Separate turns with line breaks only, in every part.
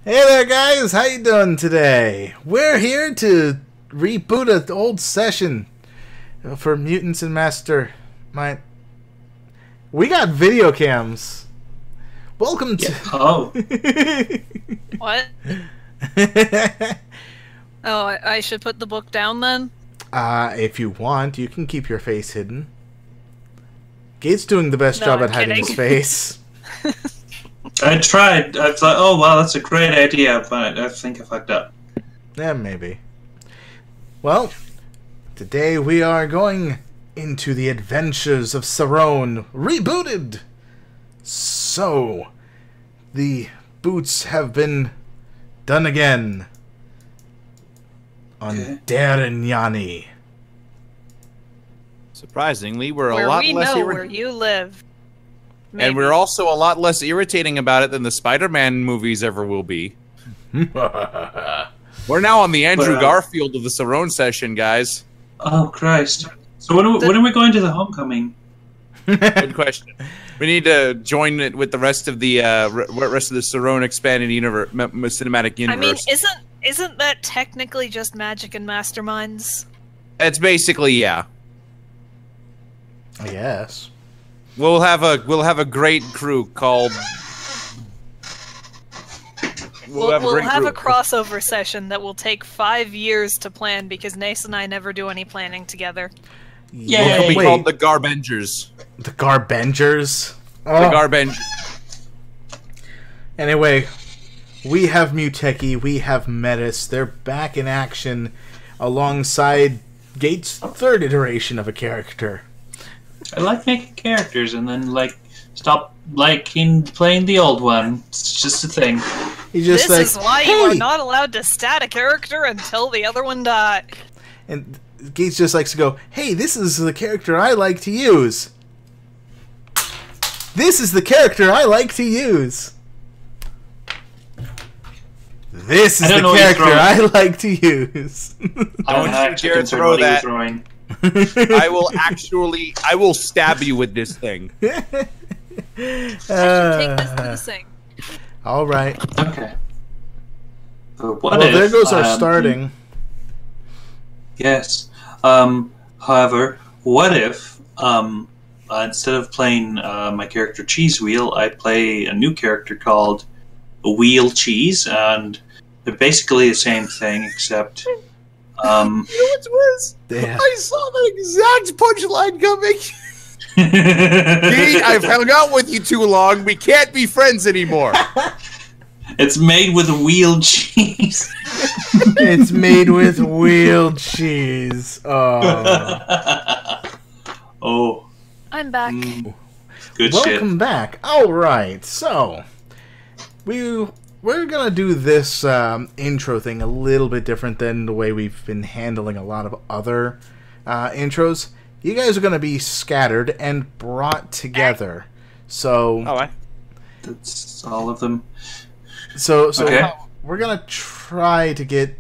Hey there, guys! How you doing today? We're here to reboot an old session for Mutants and Mastermind. We got video cams. Welcome to.
Oh.
What? Oh, I should put the book down then?
If you want, you can keep your face hidden. Gate's doing the best
No,
job
I'm
at hiding
kidding.
his face.
I tried. I thought, oh wow, that's a great idea, but I think I fucked up.
Yeah, maybe. Well, today we are going into the adventures of Sahrown, rebooted! So, the boots have been done again on
Okay.
Darinyani.
Surprisingly, we're
Where
a lot
we
less
know where you live.
and we're also a lot less irritating about it than the Spider-Man movies ever will be. We're now on the Andrew
But,
Garfield of the Sahrown session, guys.
Oh Christ! So when are we going to the homecoming?
Good question. We need to join it with the rest of the Sahrown expanded universe, cinematic
I mean,
universe.
isn't that technically just magic and masterminds?
It's basically yeah.
I guess.
We'll have a great crew called.
We'll have a
group.
crossover session that will take 5 years to plan because Nace and I never do any planning together.
Yay!
It'll be
Wait,
called the Garbengers.
the Garbengers?
The
Oh.
Garbengers.
Anyway, we have Muteki, we have Metis. They're back in action alongside Gate's third iteration of a character.
I like making characters and then stop liking playing the old one. It's just a thing.
He's just
This
like,
is why
hey!
you are not allowed to stat a character until the other one dies.
And Gates just likes to go, hey, this is the character I like to use. This is the character I like to use. This is
I
the
don't know what you're
character I like to use.
I'm
you
actually
dare
concerned
throw
what
that.
you're throwing.
I will stab you with this thing.
Take this to the sink.
All right.
Okay. But what
Well,
if,
there goes our starting.
Yes. However, what if instead of playing my character Cheese Wheel, I play a new character called Wheel Cheese, and they're basically the same thing, except
You know what's worse?
Yeah.
I saw the exact punchline coming. Gee, I've hung out with you too long. We can't be friends anymore.
It's made with wheel cheese.
It's made with wheel cheese. Oh.
Oh,
I'm back.
good
Welcome back. All right. So, we're gonna do this intro thing a little bit different than the way we've been handling a lot of other intros. You guys are gonna be scattered and brought together. So,
Oh,
shit. That's all of them.
so
Okay.
we're gonna try to get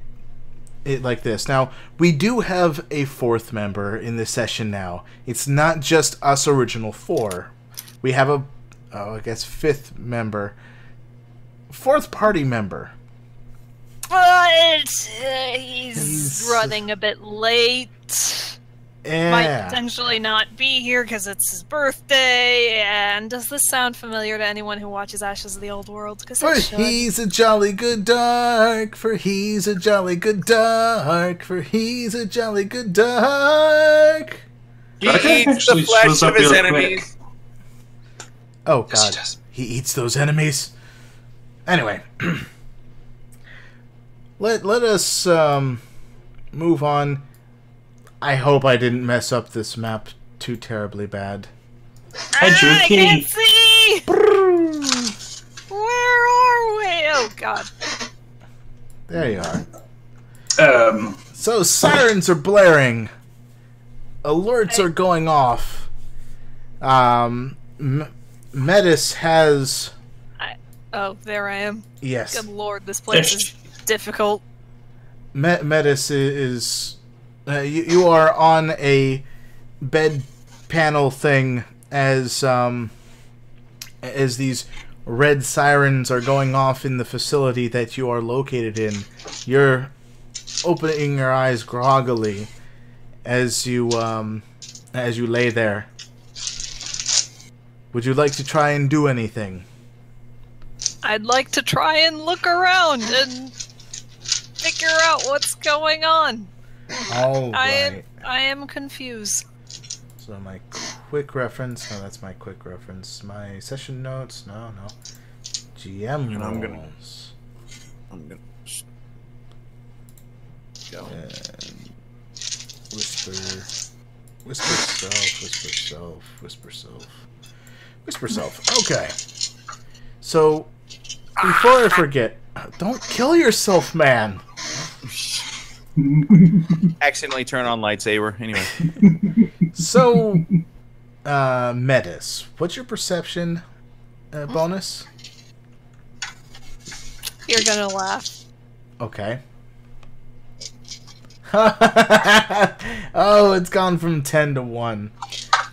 it like this. Now, we do have a fourth member in this session now. It's not just us original four. We have I guess fifth member. Fourth party member.
But he's running a bit late. Might
Yeah.
potentially not be here because it's his birthday. And does this sound familiar to anyone who watches Ashes of the Old World? Because
For
it should.
he's a jolly good dark. For he's a jolly good dark. For he's a jolly good dark.
he
That guy
eats the
actually
flesh
shows
of
up
his
real
enemies.
Oh
Yes, he
god.
does.
He eats those enemies. Anyway. let us move on. I hope I didn't mess up this map too terribly bad.
Hi, Drew
I
Kitty.
can't see! Where are we? Oh god.
There you are.
So,
So sirens are blaring. Alerts are going off. Metis has...
Oh, there I am.
Yes.
Good lord, this place is difficult.
Metis is... you are on a bed panel thing as these red sirens are going off in the facility that you are located in. You're opening your eyes groggily as you lay there. Would you like to try and do anything?
I'd like to try and look around and figure out what's going on.
All right.
I am confused.
So my quick reference. No, that's my quick reference. My session notes. No. GM
And I'm gonna-
rules.
I'm gonna go.
And whisper self. Whisper self. Okay. So before I forget, don't kill yourself, man.
Accidentally turn on lightsaber. Anyway.
So, Metis, what's your perception bonus?
You're gonna laugh.
Okay. Oh, it's gone from 10 to 1.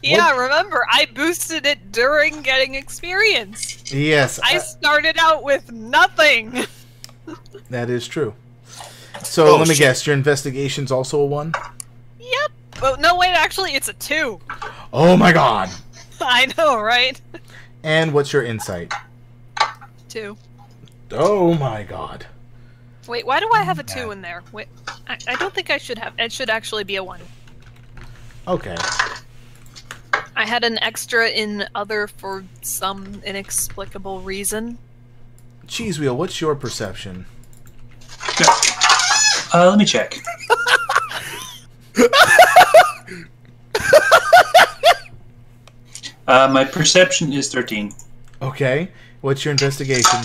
Yeah, remember, I boosted it during getting experience.
Yes,
I started out with nothing.
that is true. So, let me
shit.
guess, your investigation's also a 1?
Yep. Oh, no, wait, actually, it's a 2.
Oh my god!
I know, right?
And what's your insight?
2.
Oh my god.
Wait, why do I have a 2 in there? Wait, I don't think I should have. It should actually be a 1.
Okay.
I had an extra in other for some inexplicable reason.
Cheesewheel, what's your perception?
Let me check. My perception is 13.
Okay. What's your investigation?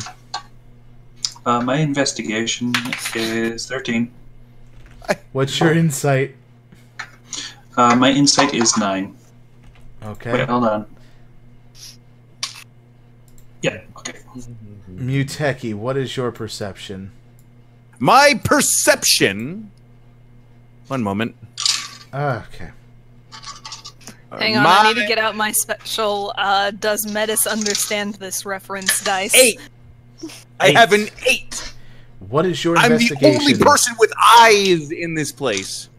My investigation is 13.
What's your insight?
My insight is 9.
Okay.
Wait, hold on. Yeah, okay.
Muteki, what is your perception?
My perception. One moment.
Okay.
Hang on, I need to get out my special, does Metis understand this reference dice?
8. I have an 8.
What is your
I'm the
investigation?
only person with eyes in this place.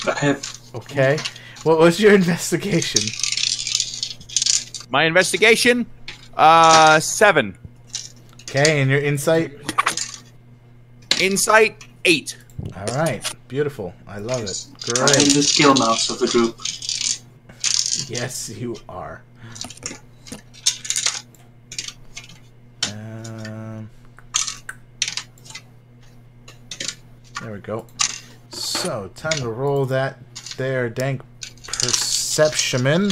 I have...
Okay. What was your investigation?
My investigation, 7.
Okay, and your insight?
Insight, 8.
Alright, beautiful. I love it.
I am
Great.
the skill mouse of the group.
Yes, you are. There we go. So, time to roll that there dank perception.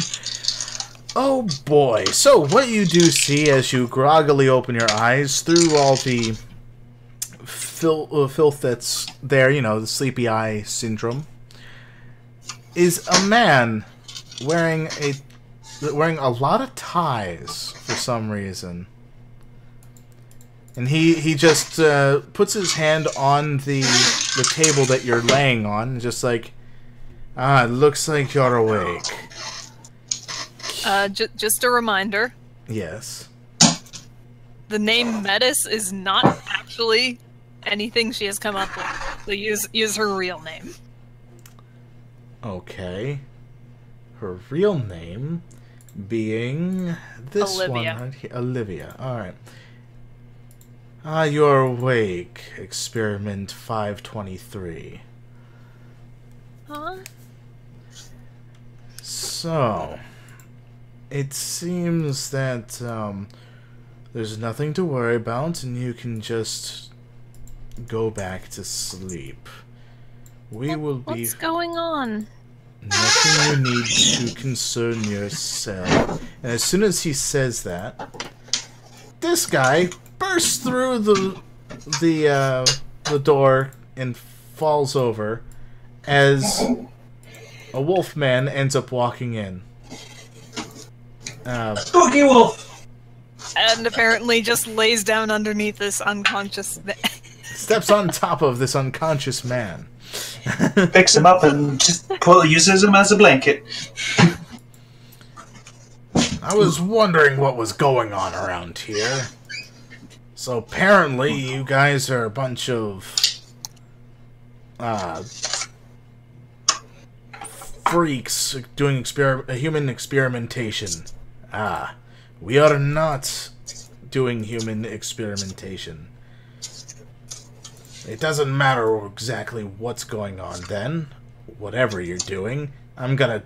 Oh boy. So, what you do see as you groggily open your eyes through all the filth that's there, you know, the sleepy eye syndrome, is a man wearing a lot of ties for some reason. And he just puts his hand on the table that you're laying on, just like, it looks like you're awake.
Just a reminder,
Yes.
the name Metis is not actually anything she has come up with. So use her real name.
Okay. Her real name being this
Olivia.
one right here. Olivia. Alright. You're awake. Experiment 523.
Huh?
So, it seems that there's nothing to worry about, and you can just go back to sleep. We will be
What's going on?
nothing you need to concern yourself. And as soon as he says that, this guy bursts through the door and falls over as a wolf man ends up walking in.
Spooky wolf!
And apparently just lays down underneath this unconscious...
Steps on top of this unconscious man.
Picks him up and just uses him as a blanket.
I was wondering what was going on around here. So apparently you guys are a bunch of freaks doing human experimentation. We are not doing human experimentation. It doesn't matter exactly what's going on then. Whatever you're doing, I'm gonna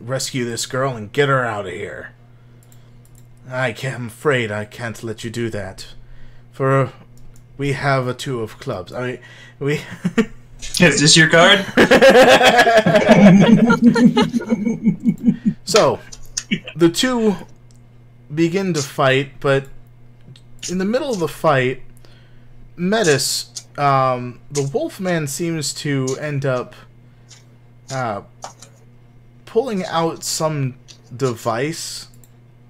rescue this girl and get her out of here. I'm afraid I can't let you do that. For we have a two of clubs. I mean, we...
Is this your card?
So, the two begin to fight, but in the middle of the fight, Metis, the Wolfman seems to end up pulling out some device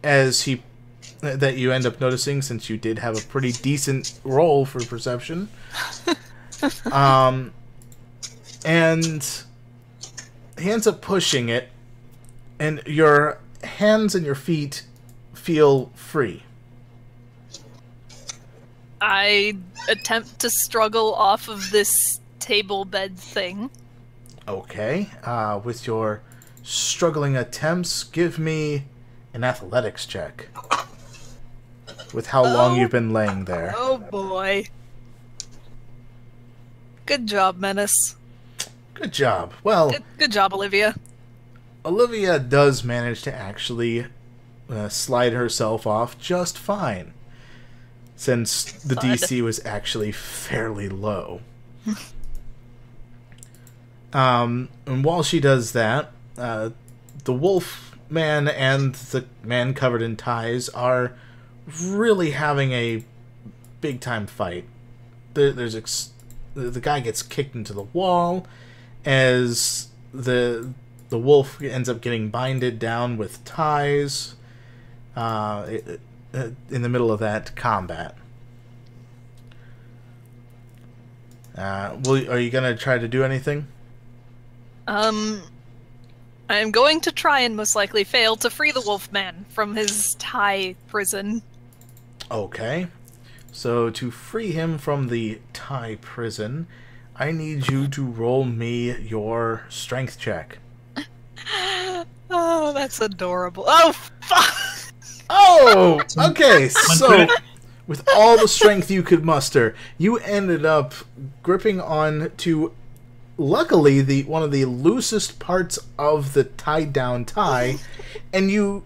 that you end up noticing, since you did have a pretty decent roll for perception. And he ends up pushing it, and your hands and your feet feel free.
I attempt to struggle off of this table bed thing.
Okay. With your struggling attempts, give me an athletics check. With how long you've been laying there.
Oh boy. Good job, Menace.
Good job. Well,
Good job, Olivia.
Olivia does manage to actually slide herself off just fine, since the DC was actually fairly low. And while she does that, the wolf man and the man covered in ties are really having a big time fight. The guy gets kicked into the wall as the wolf ends up getting binded down with ties in the middle of that combat. Are you gonna try to do anything?
I'm going to try and most likely fail to free the Wolfman from his tie prison.
Okay. So to free him from the tie prison, I need you to roll me your strength check.
Oh, that's adorable. Oh, fuck!
Oh! Okay, so with all the strength you could muster, you ended up gripping on to, luckily, one of the loosest parts of the tied down tie, and you,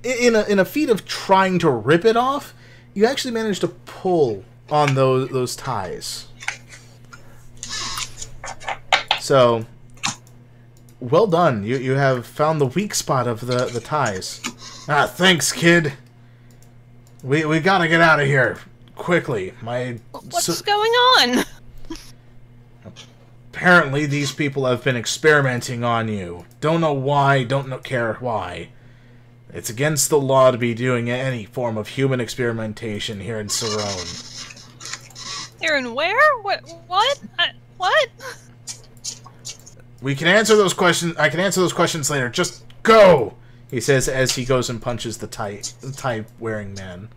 in a feat of trying to rip it off, you actually managed to pull on those ties. So, well done. You have found the weak spot of the ties. Thanks, kid. We gotta get out of here quickly.
What's going on?
Apparently, these people have been experimenting on you. Don't know why. Don't care why. It's against the law to be doing any form of human experimentation here in Sahrown.
Here and where? What? What?
We can answer those questions. I can answer those questions later. Just go, he says as he goes and punches the tie-wearing man.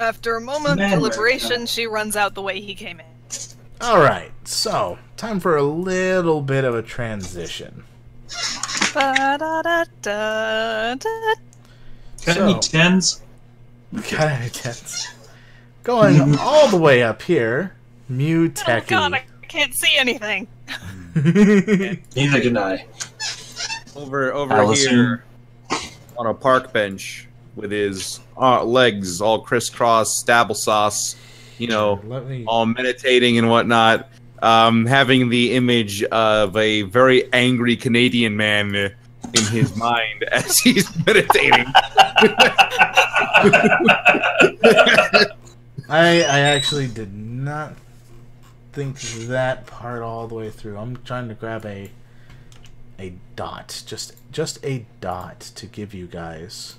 After a moment of deliberation, she runs out the way he came in.
Alright, so, time for a little bit of a transition.
Got any tens?
Got any tens? Going all the way up here, Mew Techie.
Oh god, I can't see anything.
Neither can I.
Over here on a park bench with his legs all crisscross, stable sauce, all meditating and whatnot, having the image of a very angry Canadian man in his mind as he's meditating.
I actually did not think that part all the way through. I'm trying to grab a dot, just a dot to give you guys.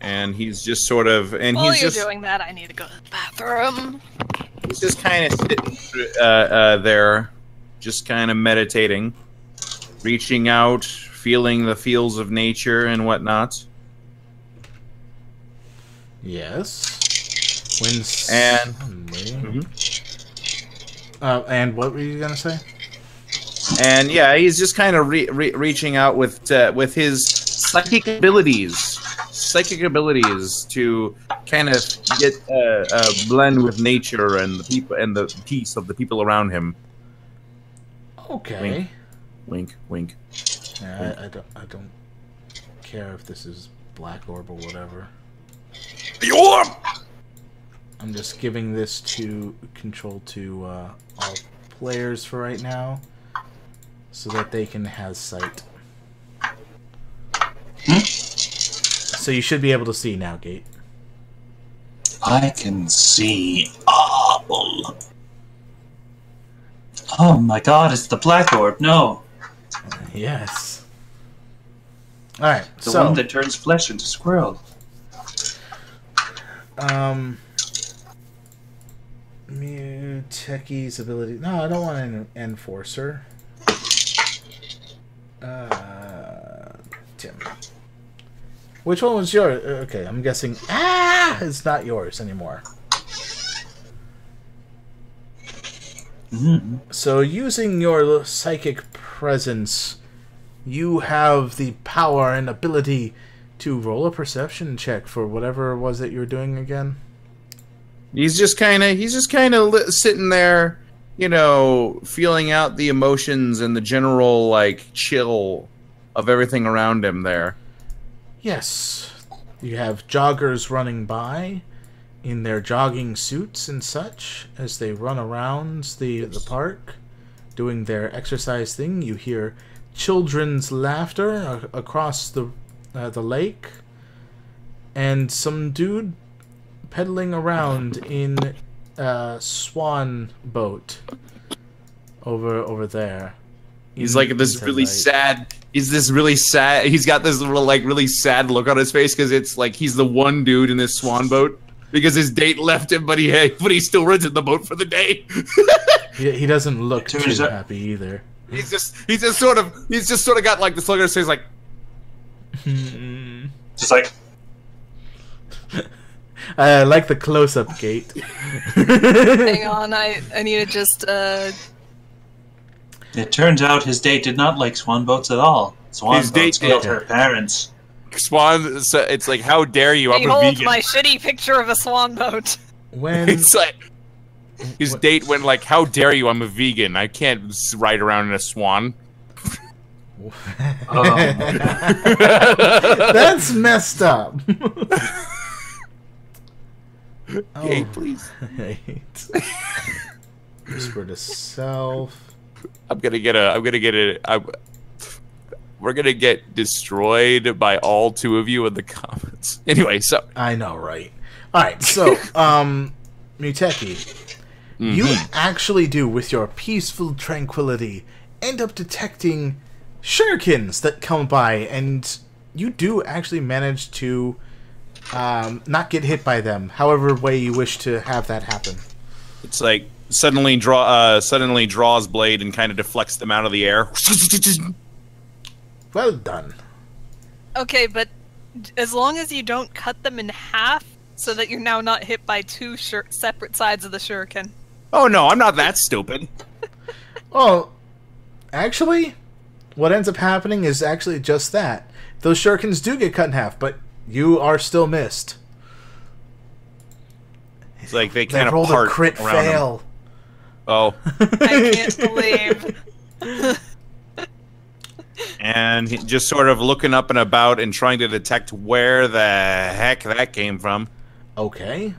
And he's just sort of, and
While
he's
you're
just
doing that, I need to go to the bathroom.
he's just kind of sitting there, just kind of meditating, reaching out feeling the feels of nature and whatnot.
Yes. And what were you gonna say?
And yeah, he's just kind of reaching out with his psychic abilities to kind of get a blend with nature and the people and the peace of the people around him.
Okay.
Wink, wink.
I don't care if this is black orb or whatever.
The orb.
I'm just giving this to control to all players for right now, so that they can have sight. So you should be able to see now, Gate.
I can see all. Oh my god, it's the black orb. No.
Yes. Alright,
The one that turns flesh into squirrel.
Muteki's ability. No, I don't want an enforcer. Tim. Which one was yours? Okay, I'm guessing. It's not yours anymore. So, using your psychic presence, you have the power and ability to roll a perception check for whatever it was that you were doing again.
He's just kind of sitting there, you know, feeling out the emotions and the general like chill of everything around him there.
Yes. You have joggers running by in their jogging suits and such as they run around the park doing their exercise thing. You hear children's laughter across the lake, and some dude pedaling around in a swan boat over there.
He's like this really sad. He's this really sad. He's got this little like really sad look on his face because it's like he's the one dude in this swan boat because his date left him, but he still rented the boat for the day.
He doesn't look too happy either.
He's just sort of got like this look on his face like
just like.
I like the close-up, Gate.
Hang on, I need to just
It turns out his date did not like swan boats at all. Swan boats killed her parents.
Swan, it's like, how dare you? I'm a
Behold
vegan.
my shitty picture of a swan boat.
When
it's like his date went like, how dare you? I'm a vegan. I can't ride around in a swan.
That's messed up.
Gate, please.
Whisper to self.
We're gonna get destroyed by all two of you in the comments. Anyway, so
I know, right? All right, so Muteki, you actually do with your peaceful tranquility end up detecting shurikens that come by, and you do actually manage to not get hit by them. However way you wish to have that happen.
It's like suddenly draws blade and kind of deflects them out of the air.
Well done.
Okay, but as long as you don't cut them in half, so that you're now not hit by two separate sides of the shuriken.
Oh no, I'm not that stupid.
Oh, actually, what ends up happening is actually just that. Those shurikens do get cut in half, but you are still missed.
It's like they kind of
rolled
part
a crit fail.
Them. Oh.
I can't believe.
And just sort of looking up and about and trying to detect where the heck that came from.
Okay.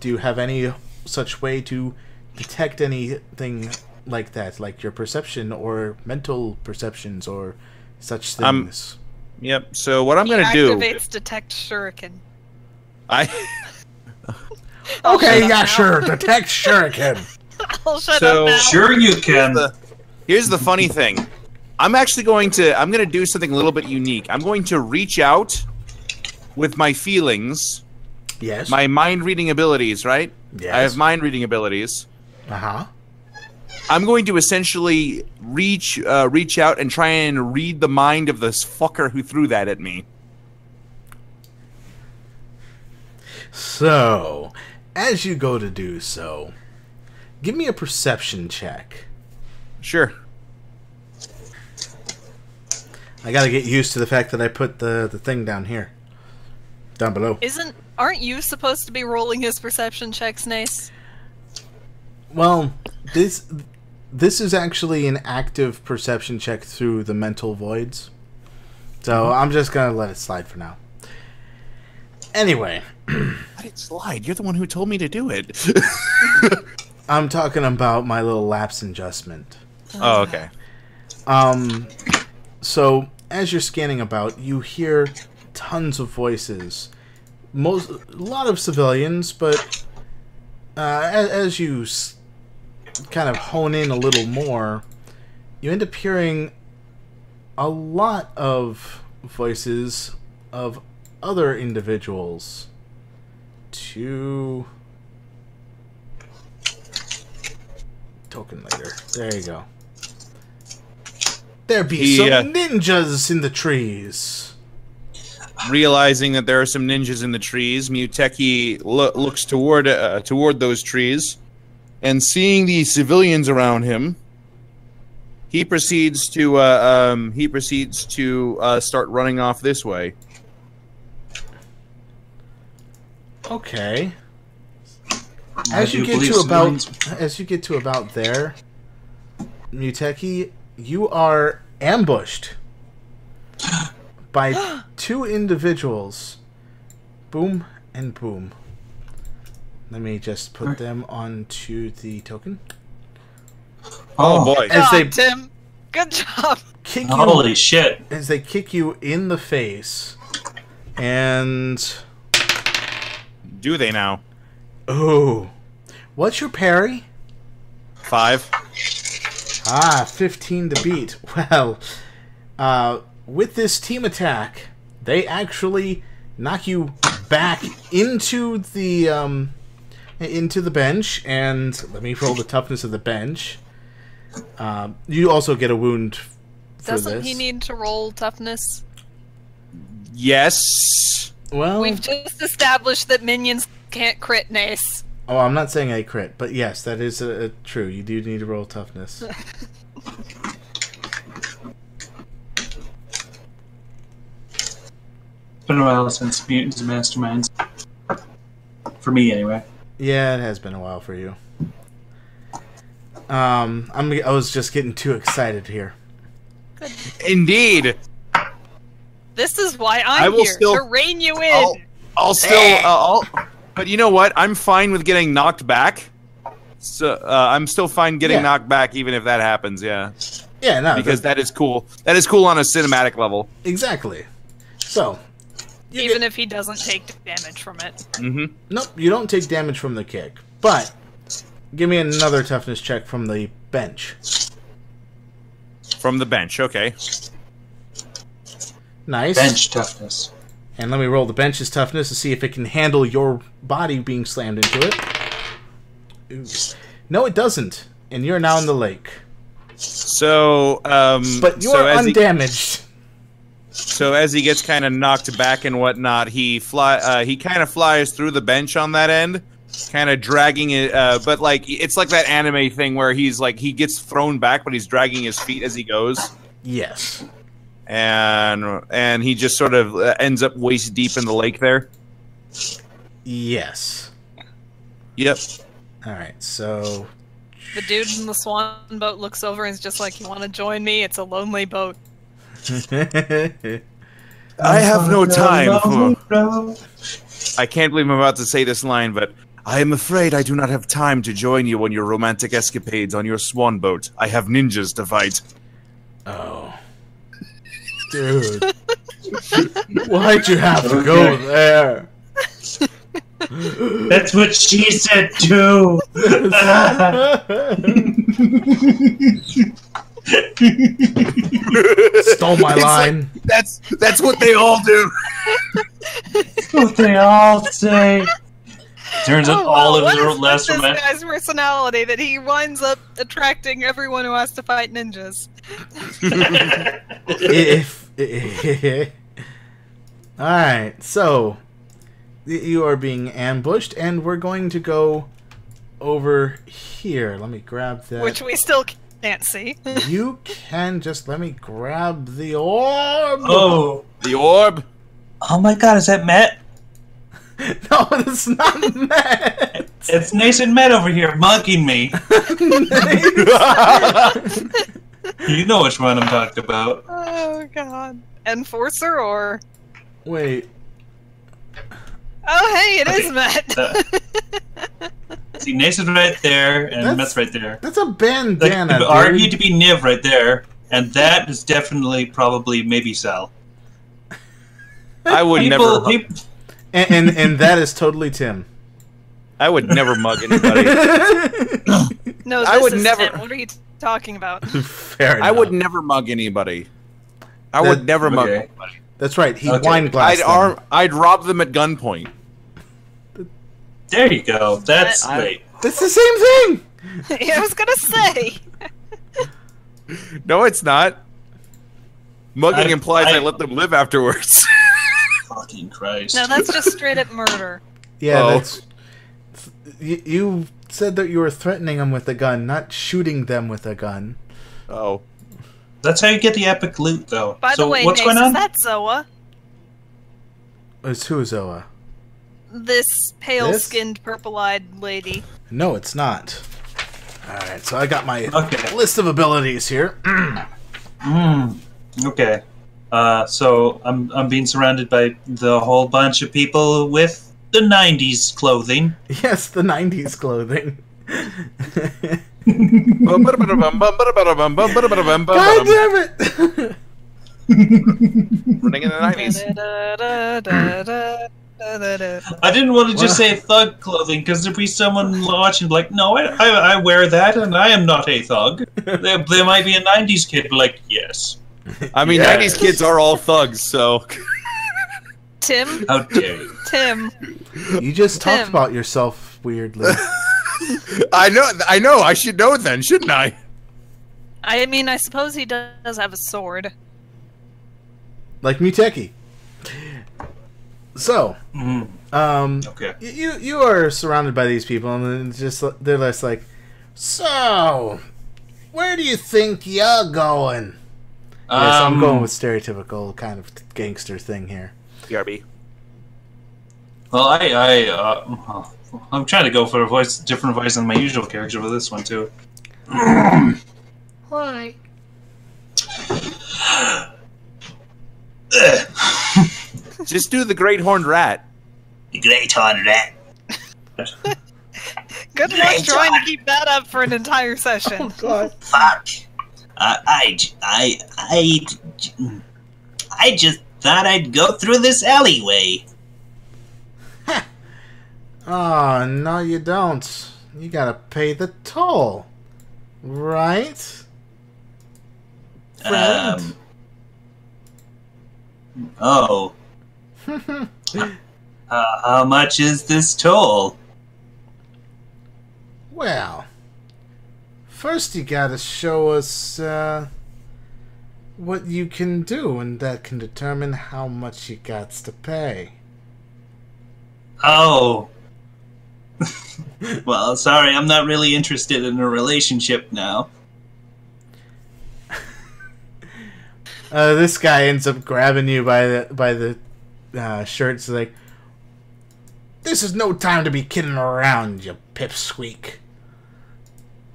Do you have any such way to detect anything like that, like your perception or mental perceptions or such things?
Yep. So what I'm going to do...
Activates detect shuriken.
Okay, yeah, sure. Detect shuriken.
I'll shut up now.
Sure you can.
Here's the funny thing. I'm going to do something a little bit unique. I'm going to reach out with my feelings.
Yes.
My mind reading abilities, right?
Yes.
I have mind reading abilities.
Uh-huh.
I'm going to essentially reach out and try and read the mind of this fucker who threw that at me.
So, as you go to do so, give me a perception check.
Sure.
I gotta get used to the fact that I put the thing down here. Down below.
Aren't you supposed to be rolling his perception checks, Nace?
Well, this is actually an active perception check through the mental voids. So I'm just gonna let it slide for now. Anyway.
Let it slide. You're the one who told me to do it.
I'm talking about my little lapse adjustment.
Oh, okay.
So as you're scanning about, you hear tons of voices. A lot of civilians, but as you kind of hone in a little more, you end up hearing a lot of voices of other individuals. Token later. There you go. There be some ninjas in the trees.
Realizing that there are some ninjas in the trees, Muteki looks toward those trees, and seeing the civilians around him, he proceeds to start running off this way.
Okay. As you get to about there, Muteki, you are ambushed by two individuals. Boom and boom. Let me just put them onto the token.
Oh boy!
Tim, good job.
Holy shit!
As they kick you in the face, and
do they now?
Oh, what's your parry?
5.
15 to beat. Well, with this team attack, they actually knock you back into the bench, and let me roll the toughness of the bench. You also get a wound for this.
Doesn't he need to roll toughness?
Yes.
Well,
we've just established that minions can't crit, Nace.
Oh, I'm not saying I crit, but yes, that is true. You do need to roll toughness.
It's been a while since Mutants and Masterminds. For me, anyway.
Yeah, it has been a while for you. I was just getting too excited here.
Good.
Indeed.
This is why I'm here, to rein you in.
But you know what? I'm fine with getting knocked back. So I'm still fine getting knocked back, even if that happens. Yeah.
Yeah, no.
Because that is cool. That is cool on a cinematic level.
Exactly. So.
Even if he doesn't take damage from it.
Mm-hmm.
Nope, you don't take damage from the kick. But give me another toughness check from the bench.
From the bench, okay.
Nice.
Bench toughness.
And let me roll the bench's toughness to see if it can handle your body being slammed into it. Ooh. No, it doesn't. And you're now in the lake.
So,
but you're undamaged.
So as he gets kind of knocked back and whatnot, he kind of flies through the bench on that end, kind of dragging it. But like it's like that anime thing where he's like he gets thrown back, but he's dragging his feet as he goes.
Yes.
And he just sort of ends up waist deep in the lake there.
Yes.
Yep.
All right. So
the dude in the swan boat looks over and is just like, "You want to join me? It's a lonely boat."
I have no time for... I can't believe I'm about to say this line, but I am afraid I do not have time to join you on your romantic escapades on your swan boat. I have ninjas to fight.
Oh. Dude. Why'd you have to go there?
That's what she said too.
Stole my line.
Like, that's what they all do.
That's what they all say. Turns out all of the last
this
romantic.
guy's personality that he winds up attracting everyone who has to fight ninjas.
Alright, so you are being ambushed, and we're going to go over here. Let me grab that.
Which we still can't see.
You can just let me grab the orb.
Oh,
The orb.
oh my God! Is that Matt?
No, it's not Matt.
It's Nathan Matt over here mugging me. You know which one I'm talking about.
Oh god. Enforcer or...
Wait.
Oh hey, it is Matt!
See, Nathan's right there, and
That's-
Matt's right there.
That's a
Like,
bandana, dude.
argued to be Niv right there, and that is definitely probably maybe Sal.
I would never.
People,
And that is totally Tim.
I would never mug anybody.
No, this
I would
is
never-
Tim. What are you talking about?
Fair enough.
I would never mug anybody. I would never mug
okay.
anybody.
That's right. He
Okay.
wine glassed them.
I'd rob them at gunpoint.
there you go. That's
I-
wait.
That's the same thing.
I was gonna say!
No, it's not. Mugging
I-
implies I
I-
let them live afterwards.
Fucking Christ.
No, that's just straight up murder.
Yeah,
Oh.
that's. You said that you were threatening them with a gun, not shooting them with a gun.
Oh.
That's how you get the epic loot, though.
By
so
the way,
what's
Nace,
going on?
is that Zoa?
It's who, Zoa?
This pale-skinned, purple-eyed lady.
No, it's not. Alright, so I got my
Okay.
list of abilities here.
Okay. So I'm being surrounded by the whole bunch of people with the '90s clothing.
Yes, the 90s clothing. God damn it!
Running in the 90s.
I didn't want to just say thug clothing because there'd be someone watching like, no, I wear that and I am not a thug. There might be a '90s kid like, yes.
I mean,
Yeah.
90s kids are all thugs, so.
Tim?
How dare you?
Tim.
You just talked
Tim.
about yourself weirdly.
I know. I should know then, shouldn't I?
I mean, I suppose he does have a sword.
Like Muteki. So,
Okay.
you are surrounded by these people, and then they're just like, so, where do you think you're going? Yes, I'm going with stereotypical kind of gangster thing here.
BRB.
Well, I'm trying to go for a different voice than my usual character for this one too.
Why?
Just do the great horned rat.
The great horned rat.
Good luck trying to keep that up for an entire session.
God.
Fuck. I just thought I'd go through this alleyway.
Oh, no you don't. You gotta pay the toll. Right? Friend?
Oh. How much is this toll?
Well, first you gotta show us, what you can do, and that can determine how much you got to pay.
Oh. Well, sorry, I'm not really interested in a relationship now.
This guy ends up grabbing you by the shirts, like, this is no time to be kidding around, you pipsqueak.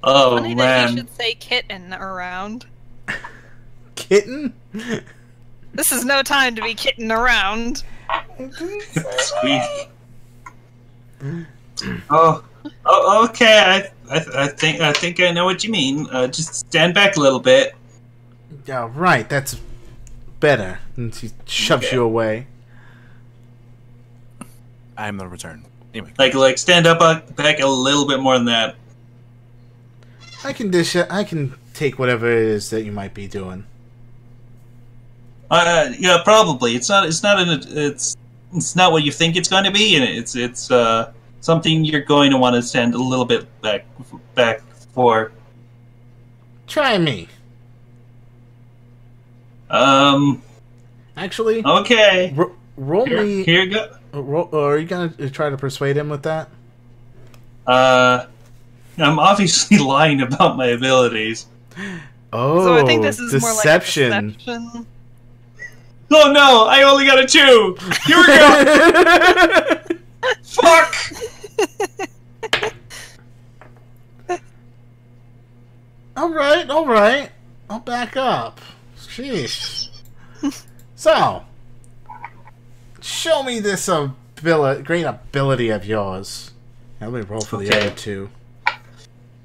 Oh,
Funny that
man.
you should say kitten around.
Kitten?
This is no time to be kitten around.
Sweet. Oh, okay. I think I know what you mean. Just stand back a little bit.
Yeah, right, that's better. And she shoves you away.
I'm the return. Anyway.
Like stand up back a little bit more than that.
I can dish it. I can take whatever it is that you might be doing.
Yeah, probably. It's not what you think it's going to be, and it's something you're going to want to stand a little bit back for.
Try me. Actually,
okay.
Roll me.
Here you go.
Are you gonna try to persuade him with that?
I'm obviously lying about my abilities.
Oh,
so I think this is
deception.
more like deception.
Oh no! I only got a 2. Here we go. Fuck.
All right. I'll back up. Sheesh. So, show me this great ability of yours. Now, let me roll for the other 2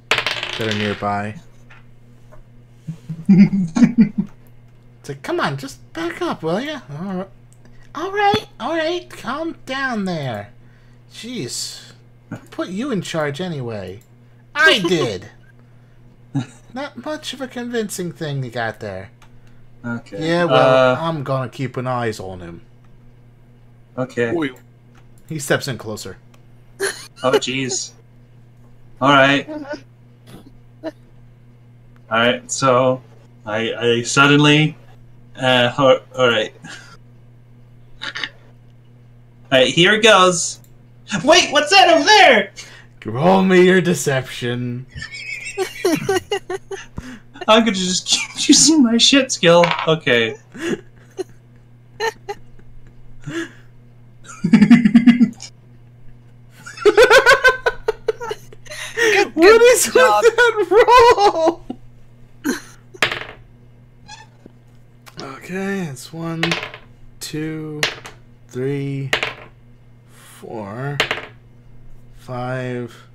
that are nearby. It's like, come on, just back up, will you? All right. Calm down there. Jeez. Put you in charge anyway. I did. Not much of a convincing thing you got there.
Okay.
Yeah, well, I'm gonna keep an eye on him.
Okay.
He steps in closer.
Oh, jeez. Alright. Alright, so... I suddenly... alright. Alright, here it goes. Wait, what's that over there?
Roll me your deception.
I'm gonna just keep using my shit skill. Okay.
What is with that roll? Okay, it's 1, 2, 3, 4, 5,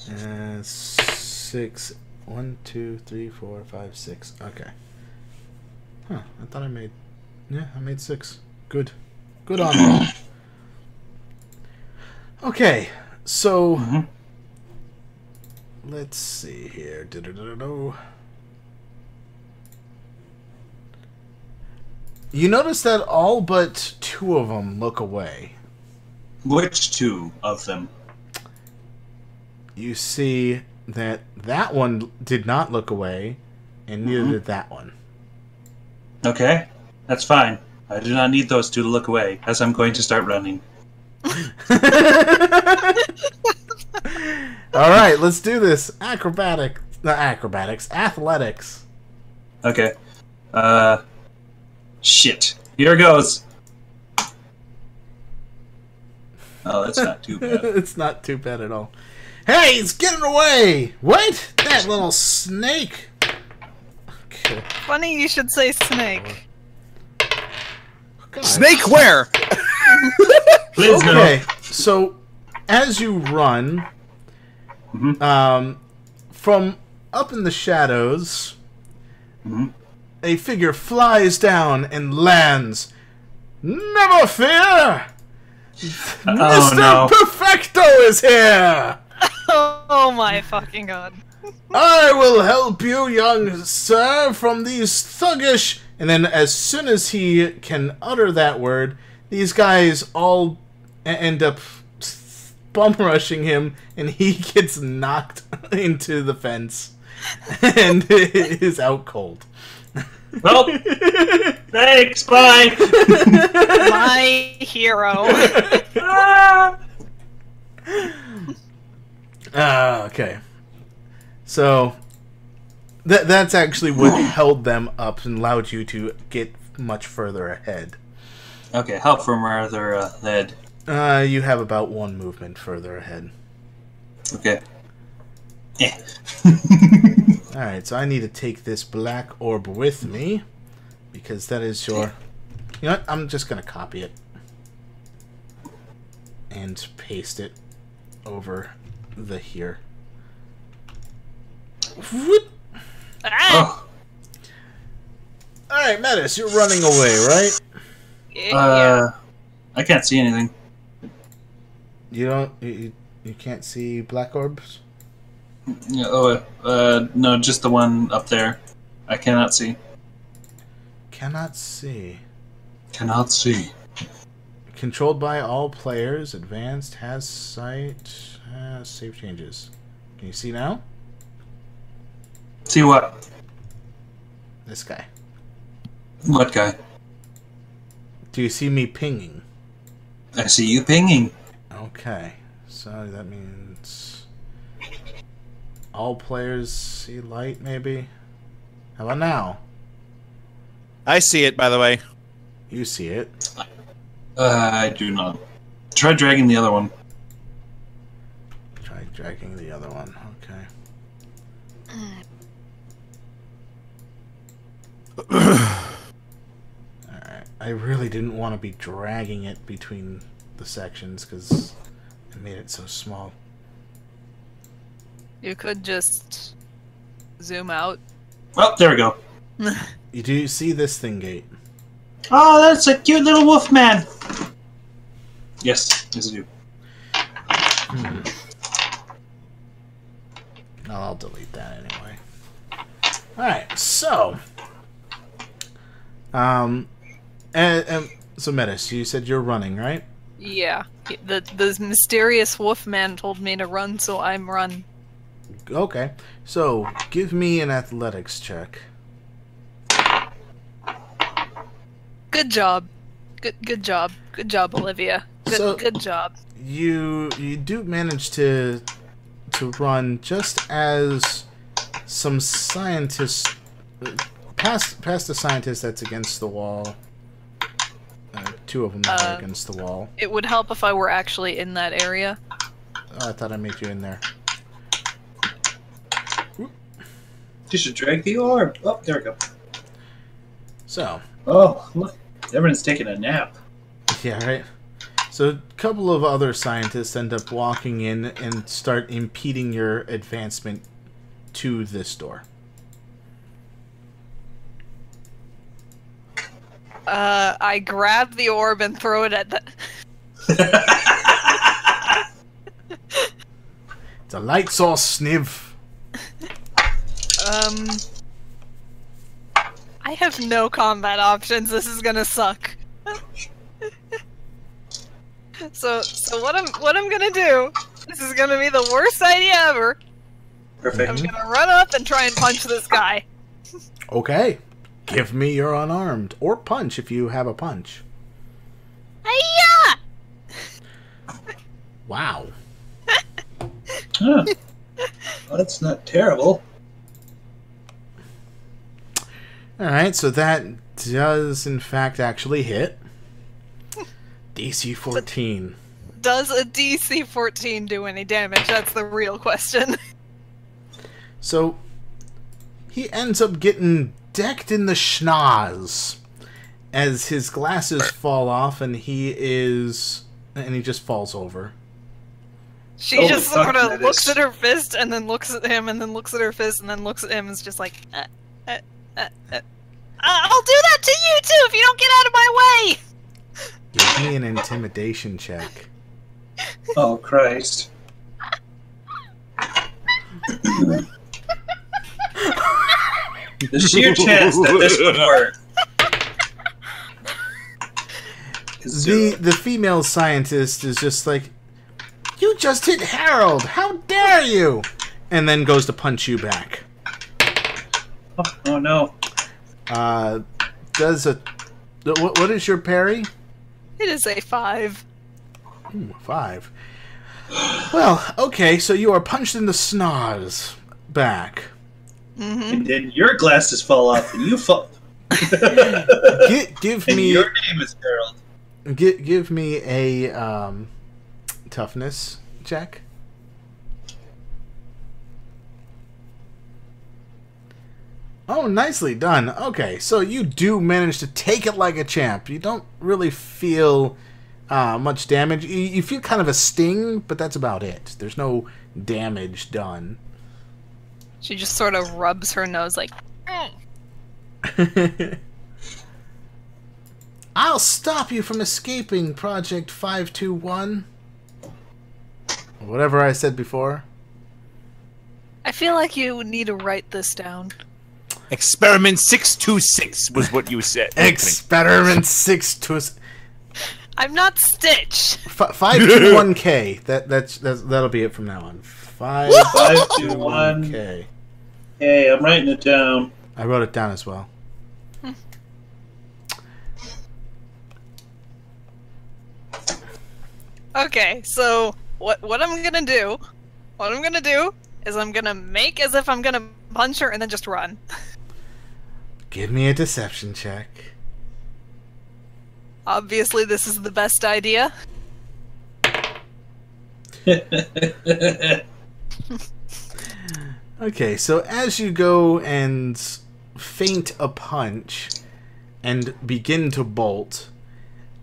and 6. 1, 2, 3, 4, 5, 6. Okay. Huh, I thought I made... Yeah, I made 6. Good. Good on me. Okay, so... Let's see here. You notice that all but 2 of them look away.
Which 2 of them?
You see that one did not look away, and neither did that one.
Okay, that's fine. I do not need those 2 to look away, as I'm going to start running.
Alright, let's do this. Athletics.
Okay. Shit. Here goes. Oh, that's not too bad.
It's not too bad at all. Hey, he's getting away! What? That little snake! Okay.
Funny you should say snake.
God.
Snake where?
Please
okay, so as you run, from up in the shadows, a figure flies down and lands. Never fear! Mr.
No.
Perfecto is here!
Oh my fucking god.
I will help you, young sir, from these thuggish... And then as soon as he can utter that word, these guys all end up bum rushing him, and he gets knocked into the fence and is out cold.
Well, thanks, bye!
My hero.
Okay. So, that's actually what held them up and allowed you to get much further ahead.
Okay, how further ahead?
You have about 1 movement further ahead.
Okay.
Alright, so I need to take this black orb with me, because that is your... You know what? I'm just going to copy it. And paste it over the here. Whoop.
Ah!
Oh.
Alright, Metis, you're running away, right?
Yeah.
I can't see anything.
You don't... You can't see black orbs?
Yeah, no, just the one up there. I cannot see.
Cannot see.
Cannot see.
Controlled by all players. Advanced. Has sight. Save changes. Can you see now?
See what?
This guy.
What guy?
Do you see me pinging?
I see you pinging.
Okay. So that means all players see light, maybe? How about now?
I see it, by the way.
You see it.
I do not. Try dragging the other one.
Try dragging the other one. Okay. Alright. I really didn't want to be dragging it between the sections because I made it so small.
You could just zoom out.
Oh, there we go.
You do see this thing gate?
Oh, that's a cute little wolf man. Yes, I do.
No, I'll delete that anyway. Alright, so so Metis, you said you're running, right?
Yeah. The mysterious wolf man told me to run, so I'm run.
Okay. So give me an athletics check.
Good job. Good job. Good job, Olivia. Good job.
You do manage to run just as some scientists past the scientist that's against the wall. Two of them that are against the wall.
It would help if I were actually in that area.
Oh, I thought I made you in there.
You should drag the orb. Oh, there we go.
So.
Oh, look. Everyone's taking a nap.
Yeah, right. So a couple of other scientists end up walking in and start impeding your advancement to this door.
I grab the orb and throw it at the...
It's a light source, Sniv.
I have no combat options. This is gonna suck. So what I'm gonna do? This is gonna be the worst idea ever.
Perfect.
I'm gonna run up and try and punch this guy.
Okay. Give me your unarmed. Or punch if you have a punch.
Hiya!
Wow.
Huh. Well, that's not terrible.
Alright, so that does in fact actually hit. DC 14.
Does a DC 14 do any damage? That's the real question.
So, he ends up getting decked in the schnoz as his glasses fall off and he just falls over.
She just sort of looks at her fist and then looks at him and then looks at her fist and then looks at him and is just like, I'll do that to you too if you don't get out of my way!
Give me an intimidation check.
Oh, Christ. The sheer chance that this would work.
The female scientist is just like, you just hit Harold! How dare you! And then goes to punch you back.
Oh no.
What is your parry?
It is a 5.
Ooh, 5. Well, okay, so you are punched in the schnoz back.
Mm-hmm.
And then your glasses fall off and you fall.
Give
and
me.
Your name is Harold.
Give me a toughness check. Oh, nicely done. Okay, so you do manage to take it like a champ. You don't really feel much damage. You feel kind of a sting, but that's about it. There's no damage done.
She just sort of rubs her nose like,
I'll stop you from escaping, Project 521. Whatever I said before.
I feel like you need to write this down.
Experiment 626 was what you said.
Experiment 626.
I'm not Stitch.
521K. That'll be it from now on. 521K.
Hey, I'm writing it down.
I wrote it down as well.
Okay, so what I'm gonna do? What I'm gonna do is I'm gonna make as if I'm gonna punch her and then just run.
Give me a deception check.
Obviously, this is the best idea.
Okay, so as you go and feint a punch and begin to bolt,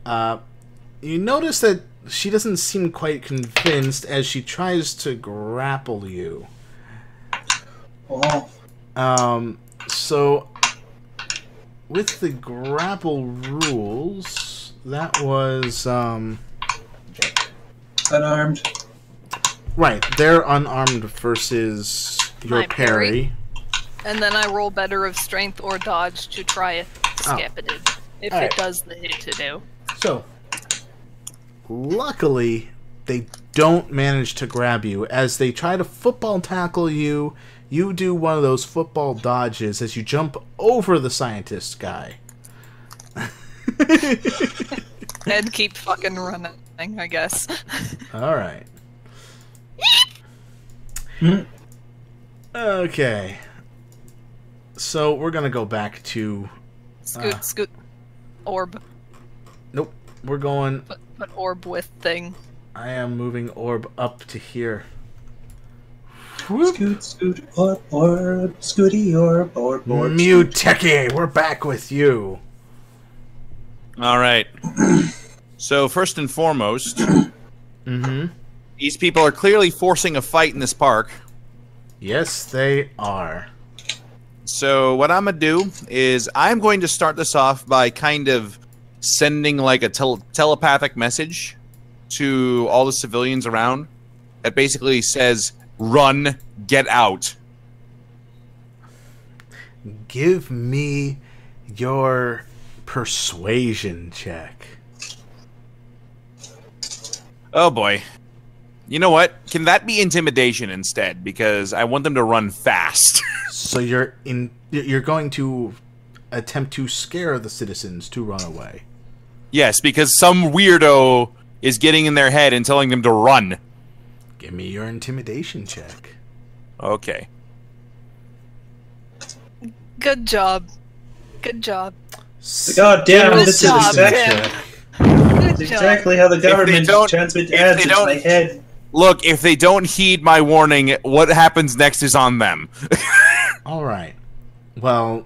you notice that she doesn't seem quite convinced as she tries to grapple you.
Oh.
So with the grapple rules, that was
Unarmed.
right. They're unarmed versus your
My parry.
parry.
And then I roll better of strength or dodge to try to skip it if
Alright.
it does the hit to do.
So, luckily, they don't manage to grab you. As they try to football tackle you, you do one of those football dodges as you jump over the scientist guy.
And keep fucking running, I guess.
Alright. Okay. So, we're gonna go back to...
Scoot. Orb.
Nope. We're going...
Put orb with thing.
I am moving orb up to here.
Scoot, scoot, orb, scooty, orb, orb.
Muteki, we're back with you.
All right. So first and foremost, these people are clearly forcing a fight in this park.
Yes, they are.
So what I'm going to do is I'm going to start this off by kind of sending like a telepathic message to all the civilians around that basically says, run, get out.
Give me your persuasion check.
Oh boy. You know what? Can that be intimidation instead? Because I want them to run fast.
So you're going to attempt to scare the citizens to run away.
Yes, because some weirdo is getting in their head and telling them to run.
Give me your intimidation check.
Okay.
Good job. Good job.
God damn,
Good
this
job,
is exactly,
Good job.
exactly how the government
don't-
transmits
if
ads
they
into
don't-
my head.
Look, if they don't heed my warning, what happens next is on them.
All right. Well,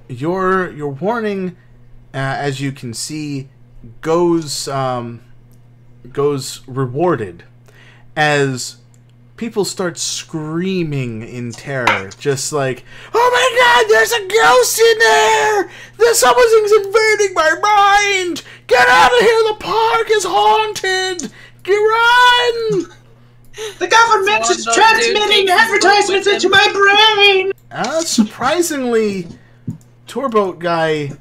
your warning, as you can see, goes rewarded as people start screaming in terror, just like, "Oh my God! There's a ghost in there! Something's invading my mind! Get out of here! The park is haunted! Run!"
The government is transmitting advertisements into my brain!
Surprisingly, Tourboat Guy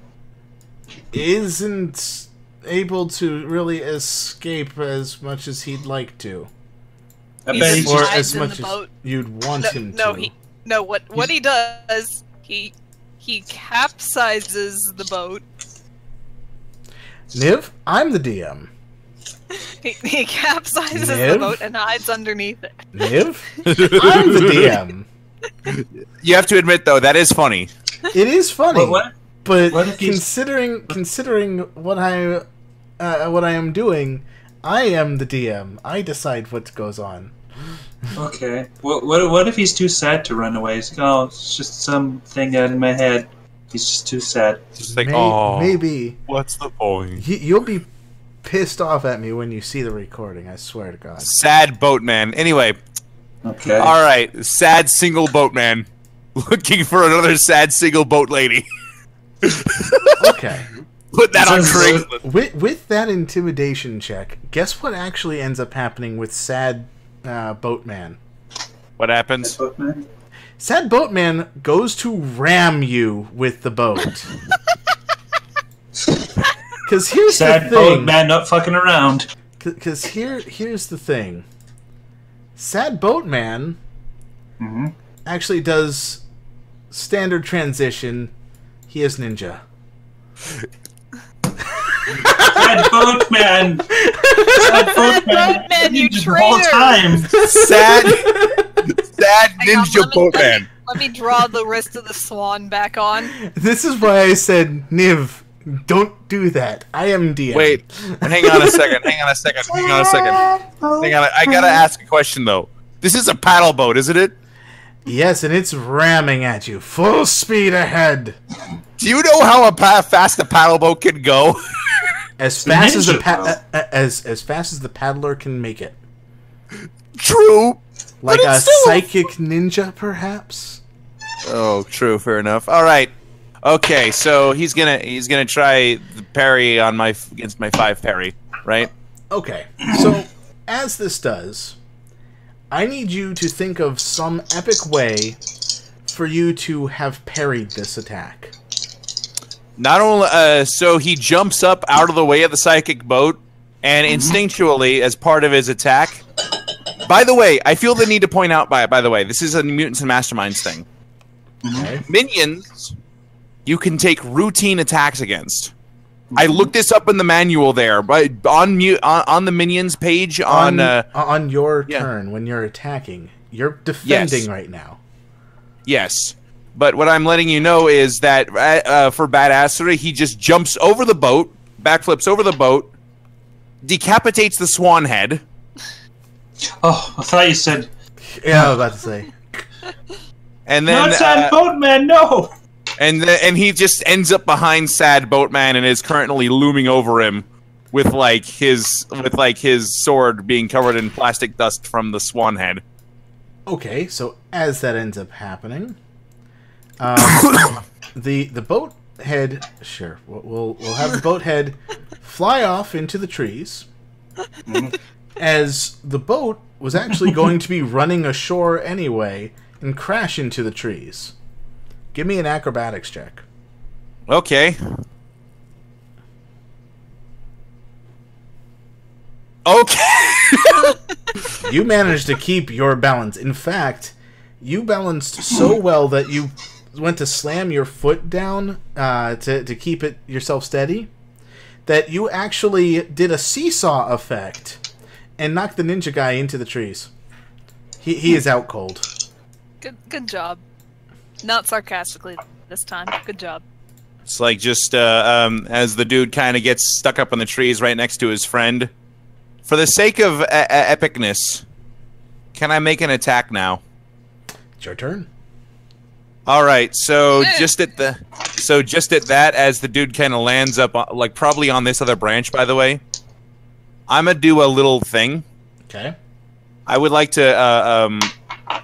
isn't able to really escape as much as he'd like to.
I bet he's
Or
just...
as
in the
much as
boat.
you'd want him to.
What he does, he capsizes the boat.
Niv, I'm the DM.
He capsizes
Niv?
the boat and hides underneath it.
Niv, I'm the DM.
You have to admit, though, that is funny.
It is funny, but
what if he's-
considering what I am doing, I am the DM. I decide what goes on.
Okay. What if he's too sad to run away? He's like, oh, it's just something out in my head. He's just too sad.
Just like, oh,
Maybe
what's the point?
you'll be pissed off at me when you see the recording. I swear to God.
Sad boatman. Anyway,
Okay.
all right, sad single boatman. Looking for another sad single boat lady.
Okay.
Put that on
Sounds
Craigslist.
With that intimidation check, guess what actually ends up happening with Sad Boatman?
What happens?
Boatman?
Sad Boatman goes to ram you with the boat. Because here's
Sad
the thing.
Boatman not fucking around.
Because here's the thing. Sad Boatman actually does standard transition. He is ninja.
Sad Boatman! Sad
Boatman, you
the whole
traitor!
time!
Sad ninja boatman.
Let me draw the rest of the swan back on.
This is why I said, Niv, don't do that. I am DM.
Wait, hang on a second. Hang on. I gotta ask a question though. This is a paddle boat, isn't it?
Yes, and it's ramming at you. Full speed ahead.
Do you know how fast a paddle boat can go?
As fast as as fast as the paddler can make it.
True.
Like a psychic ninja, perhaps?
Oh, true. Fair enough. All right. Okay, so he's gonna try the parry on against my 5 parry, right?
Okay. So as this does, I need you to think of some epic way for you to have parried this attack.
Not only so he jumps up out of the way of the psychic boat, and instinctually, as part of his attack. By the way, I feel the need to point out. By the way, this is a Mutants and Masterminds thing.
Okay.
Minions, you can take routine attacks against. I looked this up in the manual there, but on the minions page on
your turn when you're attacking, you're defending right now.
Yes. But what I'm letting you know is that for badassery, he just jumps over the boat, backflips over the boat, decapitates the swan head.
Oh, I thought you said...
Yeah, I was about to say.
And then...
Not Sad Boatman, no!
And he just ends up behind Sad Boatman and is currently looming over him with his sword being covered in plastic dust from the swan head.
Okay, so as that ends up happening... the boat head, sure, we'll have the boat head fly off into the trees, as the boat was actually going to be running ashore anyway and crash into the trees. Give me an acrobatics check.
Okay. Okay.
You managed to keep your balance. In fact, you balanced so well that you went to slam your foot down to keep yourself steady, that you actually did a seesaw effect and knocked the ninja guy into the trees. He is out cold.
Good job. Not sarcastically this time. Good job.
It's like just as the dude kind of gets stuck up in the trees right next to his friend. For the sake of epicness, can I make an attack now?
It's your turn.
All right, so just at that, as the dude kind of lands up, like probably on this other branch, by the way, I'm gonna do a little thing.
Okay.
I would like to.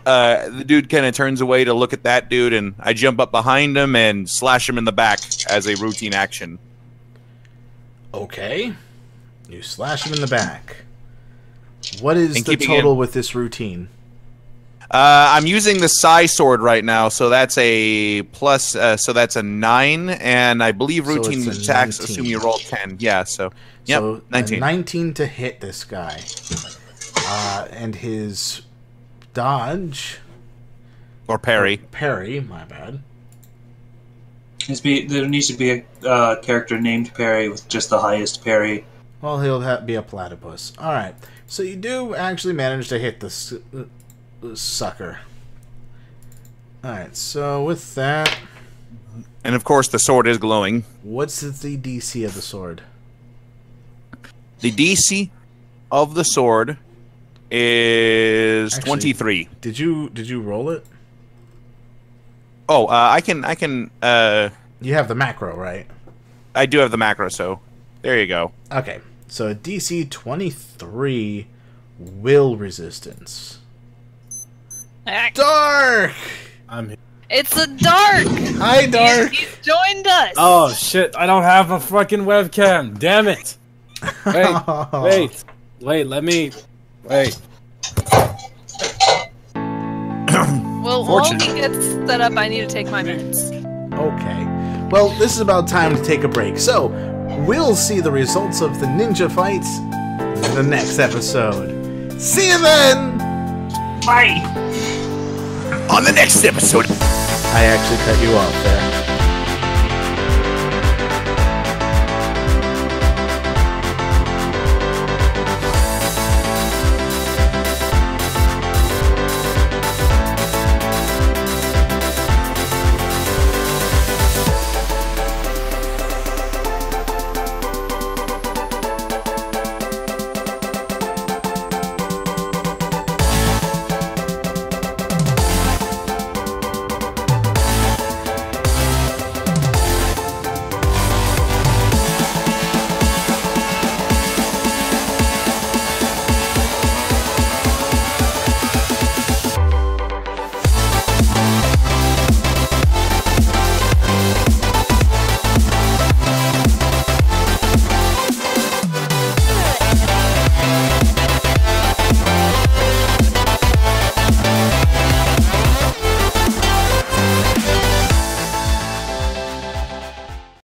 The dude kind of turns away to look at that dude, and I jump up behind him and slash him in the back as a routine action.
Okay. You slash him in the back. What is the total with this routine?
I'm using the Psy sword right now, so that's a plus. So that's a 9, and I believe routine attacks 19. Assume you roll 10. Yeah, so yep,
so
19.
19 to hit this guy, and his dodge
or parry.
Parry, my bad.
There needs to be a character named Parry with just the highest parry.
Well, he'll be a platypus. All right, so you do actually manage to hit the sucker. Alright, so with that...
And of course the sword is glowing.
What's the DC of the sword?
The DC of the sword is actually, 23.
Did you roll it?
Oh, I can
You have the macro, right?
I do have the macro, so there you go.
Okay. So a DC 23 will resistance. Dark!
I'm here.
It's a Dark!
Hi, Dark!
He's joined us!
Oh, shit. I don't have a fucking webcam. Damn it. Wait, let me... Wait.
Well, while he gets set up, I need to take my meds.
Okay. Well, this is about time to take a break. So, we'll see the results of the ninja fights in the next episode. See you then!
Bye!
On the next episode.
I actually cut you off there.